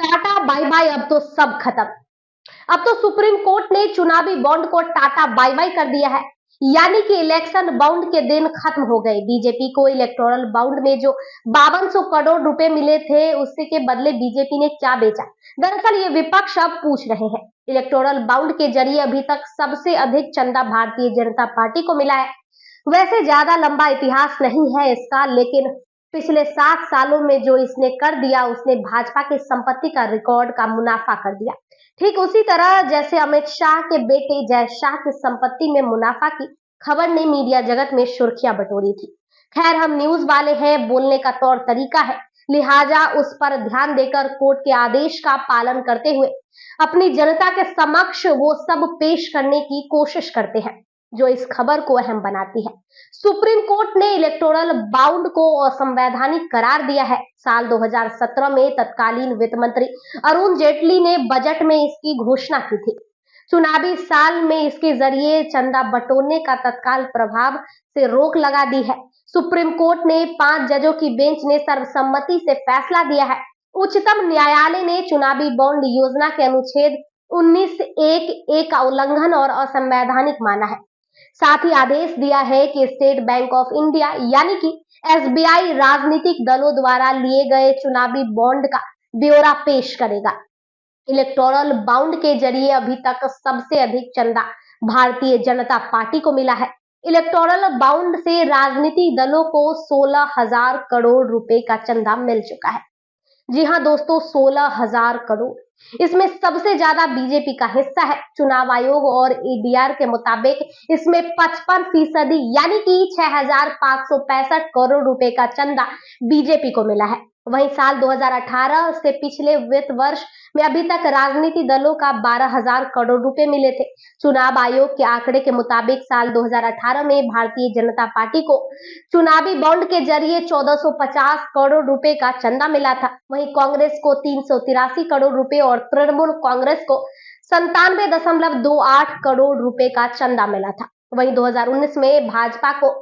Tata bye bye, अब तो सब खत्म। अब तो सुप्रीम कोर्ट ने चुनावी बॉन्ड को टाटा बाय बाय कर दिया है। यानी कि इलेक्शन बॉन्ड के दिन खत्म हो गए। बीजेपी को इलेक्टोरल बॉन्ड में जो 5200 करोड़ रुपए मिले थे, उससे के बदले बीजेपी ने क्या बेचा? दरअसल ये विपक्ष अब पूछ रहे हैं। इलेक्टोरल बॉन्ड के जरिए अभी तक सबसे अधिक चंदा भारतीय जनता पार्टी को मिला है। वैसे ज्यादा लंबा इतिहास नहीं है इसका, लेकिन पिछले 7 सालों में जो इसने कर दिया, उसने भाजपा की संपत्ति का रिकॉर्ड का मुनाफा कर दिया। ठीक उसी तरह जैसे अमित शाह के बेटे जय शाह की संपत्ति में मुनाफा की खबर ने मीडिया जगत में सुर्खियां बटोरी थी। खैर, हम न्यूज वाले हैं, बोलने का तौर तरीका है, लिहाजा उस पर ध्यान देकर कोर्ट के आदेश का पालन करते हुए अपनी जनता के समक्ष वो सब पेश करने की कोशिश करते हैं जो इस खबर को अहम बनाती है। सुप्रीम कोर्ट ने इलेक्टोरल बाउंड को असंवैधानिक करार दिया है। साल 2017 में तत्कालीन वित्त मंत्री अरुण जेटली ने बजट में इसकी घोषणा की थी। चुनावी साल में इसके जरिए चंदा बटोरने का तत्काल प्रभाव से रोक लगा दी है। सुप्रीम कोर्ट ने 5 जजों की बेंच ने सर्वसम्मति से फैसला दिया है। उच्चतम न्यायालय ने चुनावी बॉन्ड योजना के अनुच्छेद 19(1)(a) का उल्लंघन और असंवैधानिक माना है। साथ ही आदेश दिया है कि स्टेट बैंक ऑफ इंडिया यानी कि एसबीआई राजनीतिक दलों द्वारा लिए गए चुनावी बॉन्ड का ब्यौरा पेश करेगा। इलेक्टोरल बाउंड के जरिए अभी तक सबसे अधिक चंदा भारतीय जनता पार्टी को मिला है। इलेक्टोरल बाउंड से राजनीतिक दलों को 16,000 करोड़ रुपए का चंदा मिल चुका है। जी हाँ दोस्तों, 16,000 करोड़। इसमें सबसे ज्यादा बीजेपी का हिस्सा है। चुनाव आयोग और ईडीआर के मुताबिक इसमें 55% यानी कि 6,565 करोड़ रुपए का चंदा बीजेपी को मिला है। वहीं साल 2018 से पिछले वित्त वर्ष में अभी तक राजनीतिक दलों का 12,000 करोड़ रुपए मिले थे। चुनाव आयोग के आंकड़े के मुताबिक साल 2018 में भारतीय जनता पार्टी को चुनावी बॉन्ड के जरिए 1450 करोड़ रुपए का चंदा मिला था। वहीं कांग्रेस को 383 करोड़ रुपए और तृणमूल कांग्रेस को 97.28 करोड़ रुपए का चंदा मिला था। वहीं 2019 में भाजपा को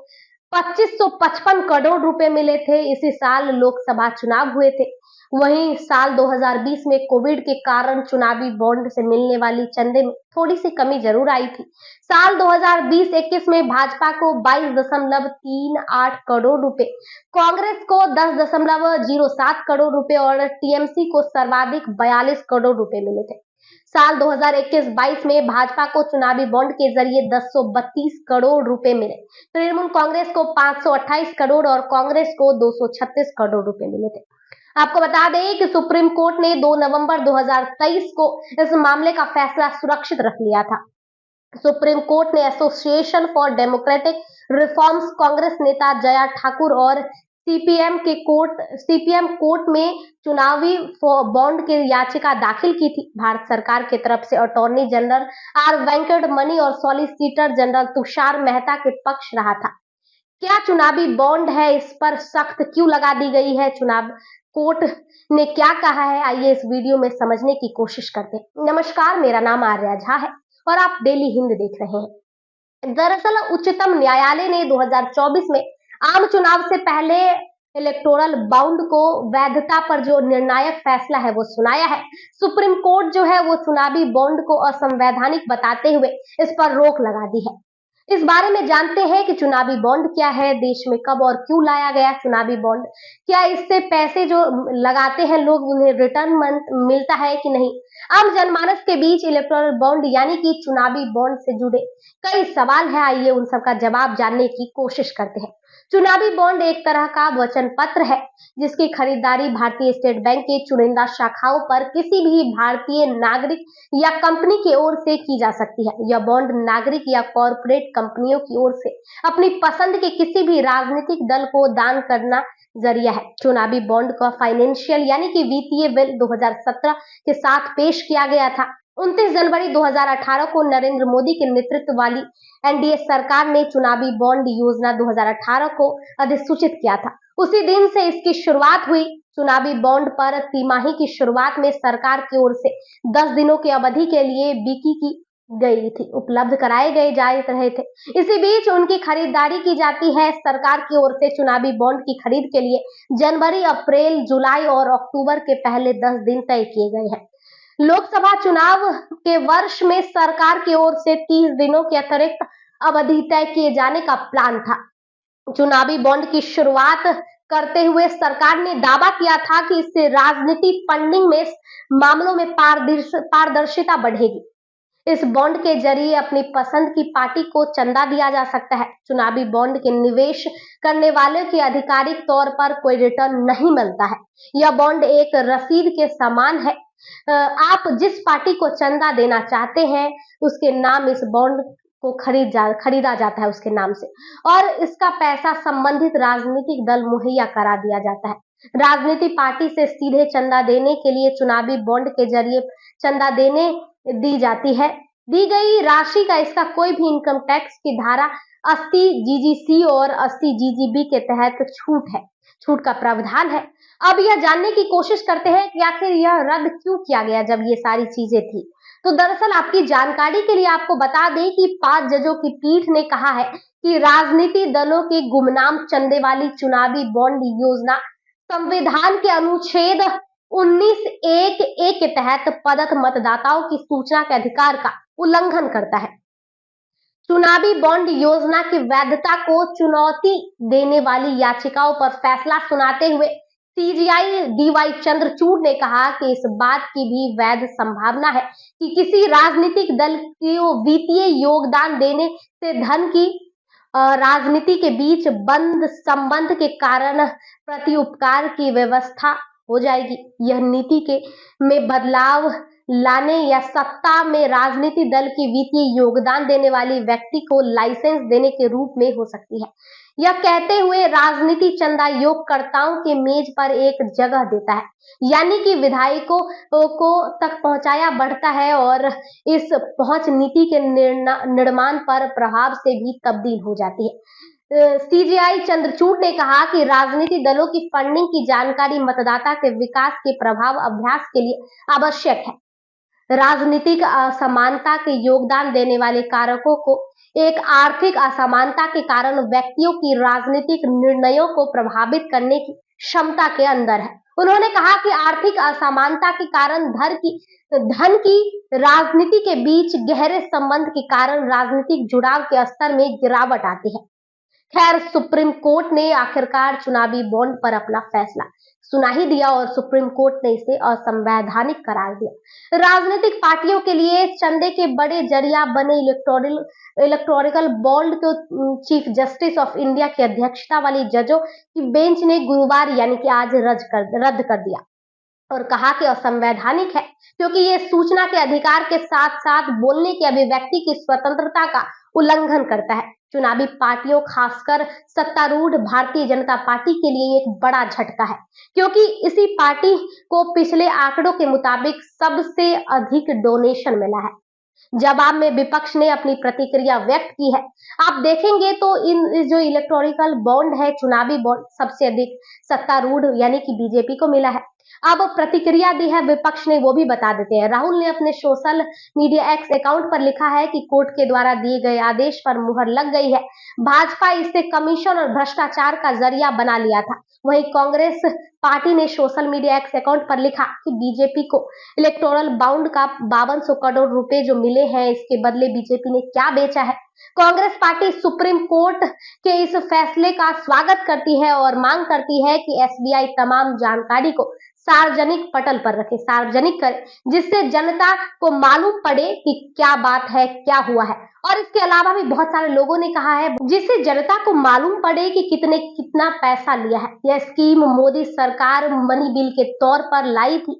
2555 करोड़ रुपए मिले थे। इसी साल लोकसभा चुनाव हुए थे। वहीं साल 2020 में कोविड के कारण चुनावी बॉन्ड से मिलने वाली चंदे में थोड़ी सी कमी जरूर आई थी। साल 2020-21 में भाजपा को 22.38 करोड़ रुपए, कांग्रेस को 10.07 करोड़ रुपए और टीएमसी को सर्वाधिक 42 करोड़ रुपए मिले थे। साल 2021-22 में भाजपा को चुनावी बॉन्ड के जरिए 1032 करोड़ रुपए मिले। तृणमूल कांग्रेस को 528 करोड़ और कांग्रेस को 236 करोड़ रुपए मिले थे। आपको बता दें कि सुप्रीम कोर्ट ने 2 नवंबर 2023 को इस मामले का फैसला सुरक्षित रख लिया था। सुप्रीम कोर्ट ने association for democratic reforms Congress नेता जया ठाकुर और सीपीएम कोर्ट में चुनावी बॉन्ड की याचिका दाखिल की थी। भारत सरकार की तरफ से अटॉर्नी जनरल आर वेंकटमणि और सॉलिसिटर जनरल तुषार मेहता के पक्ष रहा था। क्या चुनावी बॉन्ड है, इस पर सख्त क्यों लगा दी गई है? चुनाव कोर्ट ने क्या कहा है, आइए इस वीडियो में समझने की कोशिश करते हैं। नमस्कार, मेरा नाम आर्या झा है और आप डेली हिंद देख रहे हैं। दरअसल उच्चतम न्यायालय ने 2024 में आम चुनाव से पहले इलेक्टोरल बाउंड को वैधता पर जो निर्णायक फैसला है वो सुनाया है। सुप्रीम कोर्ट जो है वो चुनावी बॉन्ड को असंवैधानिक बताते हुए इस पर रोक लगा दी है। इस बारे में जानते हैं कि चुनावी बॉन्ड क्या है, देश में कब और क्यों लाया गया चुनावी बॉन्ड, क्या इससे पैसे जो लगाते हैं लोग उन्हें रिटर्न मिलता है कि नहीं। आम जनमानस के बीच इलेक्टोरल बॉन्ड यानी कि चुनावी बॉन्ड से जुड़े कई सवाल है, आइए उन सब का जवाब जानने की कोशिश करते हैं। चुनावी बॉन्ड एक तरह का वचन पत्र है जिसकी खरीदारी भारतीय स्टेट बैंक के चुनिंदा शाखाओं पर किसी भी भारतीय नागरिक या कंपनी की ओर से की जा सकती है। यह बॉन्ड नागरिक या कॉरपोरेट कंपनियों की ओर से अपनी पसंद के किसी भी राजनीतिक दल को दान करना जरिया है। चुनावी बॉन्ड का फाइनेंशियल यानी कि वित्तीय बिल 2017 के साथ पेश किया गया था। 29 जनवरी 2018 को नरेंद्र मोदी के नेतृत्व वाली एनडीए सरकार ने चुनावी बॉन्ड योजना 2018 को अधिसूचित किया था। उसी दिन से इसकी शुरुआत हुई। चुनावी बॉन्ड पर तिमाही की शुरुआत में सरकार की ओर से 10 दिनों की अवधि के लिए बिक्री की गई थी, उपलब्ध कराए गए जा रहे थे। इसी बीच उनकी खरीदारी की जाती है। सरकार की ओर से चुनावी बॉन्ड की खरीद के लिए जनवरी, अप्रैल, जुलाई और अक्टूबर के पहले 10 दिन तय किए गए हैं। लोकसभा चुनाव के वर्ष में सरकार की ओर से 30 दिनों के अतिरिक्त अवधि तय किए जाने का प्लान था। चुनावी बॉन्ड की शुरुआत करते हुए सरकार ने दावा किया था कि इससे राजनीति फंडिंग में मामलों में पारदर्शिता बढ़ेगी। इस बॉन्ड के जरिए अपनी पसंद की पार्टी को चंदा दिया जा सकता है। चुनावी बॉन्ड के निवेश करने वाले के आधिकारिक तौर पर कोई रिटर्न नहीं मिलता है। यह बॉन्ड एक रसीद के समान है। आप जिस पार्टी को चंदा देना चाहते हैं उसके नाम इस बॉन्ड को खरीदा जाता है उसके नाम से, और इसका पैसा संबंधित राजनीतिक दल मुहैया करा दिया जाता है। राजनीतिक पार्टी से सीधे चंदा देने के लिए चुनावी बॉन्ड के जरिए चंदा देने दी जाती है। दी गई राशि का इसका कोई भी इनकम टैक्स की धारा 80 जीजीसी और 80 जीजीबी के तहत छूट का प्रावधान है। अब यह जानने की कोशिश करते हैं कि आखिर यह रद्द क्यों किया गया जब ये सारी चीजें थी। तो दरअसल आपकी जानकारी के लिए आपको बता दें कि 5 जजों की पीठ ने कहा है कि राजनीति दलों की गुमनाम चंदे वाली चुनावी बॉन्ड योजना संविधान के अनुच्छेद 19(1)(a) के तहत पदस्थ मतदाताओं की सूचना के अधिकार का उल्लंघन करता है। चुनावी बॉन्ड योजना की वैधता को चुनौती देने वाली याचिकाओं पर फैसला सुनाते हुए सीजीआई डीवाई चंद्रचूड़ ने कहा कि इस बात की भी वैध संभावना है कि किसी राजनीतिक दल को वित्तीय योगदान देने से धन की राजनीति के बीच बंद संबंध के कारण प्रति उपकार की व्यवस्था हो जाएगी। यह नीति के में बदलाव लाने या सत्ता में राजनीतिक दल की वित्तीय योगदान देने वाली व्यक्ति को लाइसेंस देने के रूप में हो सकती है। यह कहते हुए राजनीति चंदा योगकर्ताओं के मेज पर एक जगह देता है, यानी कि विधायकों को तक पहुंचाया बढ़ता है और इस पहुंच नीति के निर्माण पर प्रभाव से भी तब्दील हो जाती है। सीजीआई चंद्रचूड़ ने कहा कि राजनीतिक दलों की फंडिंग की जानकारी मतदाता के विकास के प्रभाव अभ्यास के लिए आवश्यक है। राजनीतिक असमानता के योगदान देने वाले कारकों को एक आर्थिक असमानता के कारण व्यक्तियों की राजनीतिक निर्णयों को प्रभावित करने की क्षमता के अंदर है। उन्होंने कहा कि आर्थिक असमानता के कारण धन की राजनीति के बीच गहरे संबंध के कारण राजनीतिक जुड़ाव के स्तर में गिरावट आती है। खैर, सुप्रीम कोर्ट ने आखिरकार चुनावी बॉन्ड पर अपना फैसला सुना ही दिया और सुप्रीम कोर्ट ने इसे असंवैधानिक करार दिया। राजनीतिक पार्टियों के लिए चंदे के बड़े जरिया बने इलेक्टोरल बॉन्ड को चीफ जस्टिस ऑफ इंडिया की अध्यक्षता वाली जजों की बेंच ने गुरुवार यानी कि आज रद्द कर दिया और कहा कि असंवैधानिक है, क्योंकि ये सूचना के अधिकार के साथ साथ बोलने की अभिव्यक्ति की स्वतंत्रता का उल्लंघन करता है। चुनावी पार्टियों, खासकर सत्तारूढ़ भारतीय जनता पार्टी के लिए एक बड़ा झटका है, क्योंकि इसी पार्टी को पिछले आंकड़ों के मुताबिक सबसे अधिक डोनेशन मिला है। जवाब में विपक्ष ने अपनी प्रतिक्रिया व्यक्त की है। आप देखेंगे तो इन जो इलेक्टोरल बॉन्ड है, चुनावी बॉन्ड, सबसे अधिक सत्तारूढ़ यानी कि बीजेपी को मिला है। अब प्रतिक्रिया दी है विपक्ष ने, वो भी बता देते हैं। राहुल ने अपने सोशल मीडिया एक्स अकाउंट पर लिखा है कि कोर्ट के द्वारा दिए गए आदेश पर मुहर लग गई है। भाजपा इसे कमीशन और भ्रष्टाचार का जरिया बना लिया था। वहीं कांग्रेस पार्टी ने सोशल मीडिया एक्स अकाउंट पर लिखा कि बीजेपी को इलेक्टोरल बॉन्ड का 5200 करोड़ रुपए जो मिले हैं, इसके बदले बीजेपी ने क्या बेचा है। कांग्रेस पार्टी सुप्रीम कोर्ट के इस फैसले का स्वागत करती है और मांग करती है कि एसबीआई तमाम जानकारी को सार्वजनिक पटल पर रखे, सार्वजनिक करे, जिससे जनता को मालूम पड़े कि क्या बात है, क्या हुआ है। और इसके अलावा भी बहुत सारे लोगों ने कहा है जिससे जनता को मालूम पड़े कि कितना पैसा लिया है। यह स्कीम मोदी सरकार मनी बिल के तौर पर लाई थी,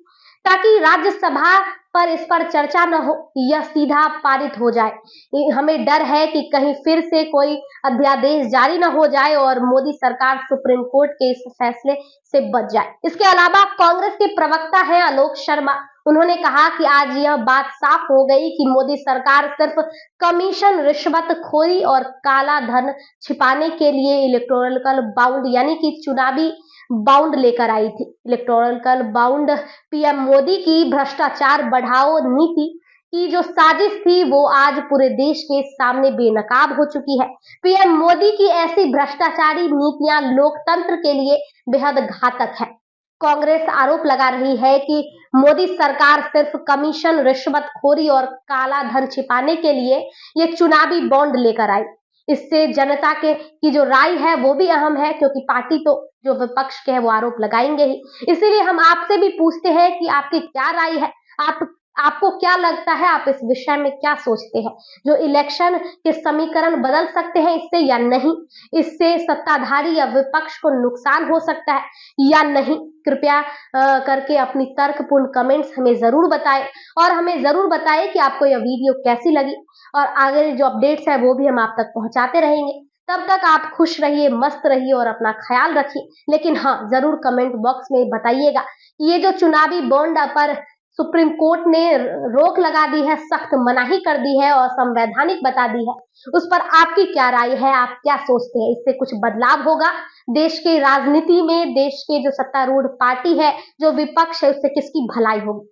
ताकि राज्यसभा पर इस पर चर्चा न हो, यह सीधा पारित हो जाए। हमें डर है कि कहीं फिर से कोई अध्यादेश जारी न हो जाए और मोदी सरकार सुप्रीम कोर्ट के इस फैसले से बच जाए। इसके अलावा कांग्रेस के प्रवक्ता हैं आलोक शर्मा, उन्होंने कहा कि आज यह बात साफ हो गई कि मोदी सरकार सिर्फ कमीशन, रिश्वतखोरी और काला धन छिपाने के लिए इलेक्टोरल बॉन्ड यानी कि चुनावी बॉन्ड लेकर आई थी। इलेक्टोरल बॉन्ड पीएम मोदी की भ्रष्टाचार बढ़ाओ नीति की जो साजिश थी वो आज पूरे देश के सामने बेनकाब हो चुकी है। पीएम मोदी की ऐसी भ्रष्टाचारी नीतियां लोकतंत्र के लिए बेहद घातक है। कांग्रेस आरोप लगा रही है कि मोदी सरकार सिर्फ कमीशन, रिश्वतखोरी और काला धन छिपाने के लिए ये चुनावी बॉन्ड लेकर आई। इससे जनता के की जो राय है वो भी अहम है, क्योंकि पार्टी तो जो विपक्ष के है वो आरोप लगाएंगे ही। इसीलिए हम आपसे भी पूछते हैं कि आपकी क्या राय है, आप आपको क्या लगता है, आप इस विषय में क्या सोचते हैं? जो इलेक्शन के समीकरण बदल सकते हैं इससे या नहीं? इससे सत्ताधारी या विपक्ष को नुकसान हो सकता है या नहीं? कृपया करके अपनी तर्कपूर्ण कमेंट्स हमें जरूर बताएं और हमें जरूर बताएं कि आपको यह वीडियो कैसी लगी, और आगे जो अपडेट्स है वो भी हम आप तक पहुंचाते रहेंगे। तब तक आप खुश रहिए, मस्त रहिए और अपना ख्याल रखिए। लेकिन हाँ, जरूर कमेंट बॉक्स में बताइएगा ये जो चुनावी बॉन्ड पर सुप्रीम कोर्ट ने रोक लगा दी है, सख्त मनाही कर दी है और संवैधानिक बता दी है, उस पर आपकी क्या राय है? आप क्या सोचते हैं? इससे कुछ बदलाव होगा देश की राजनीति में? देश के जो सत्तारूढ़ पार्टी है, जो विपक्ष है, उससे किसकी भलाई होगी?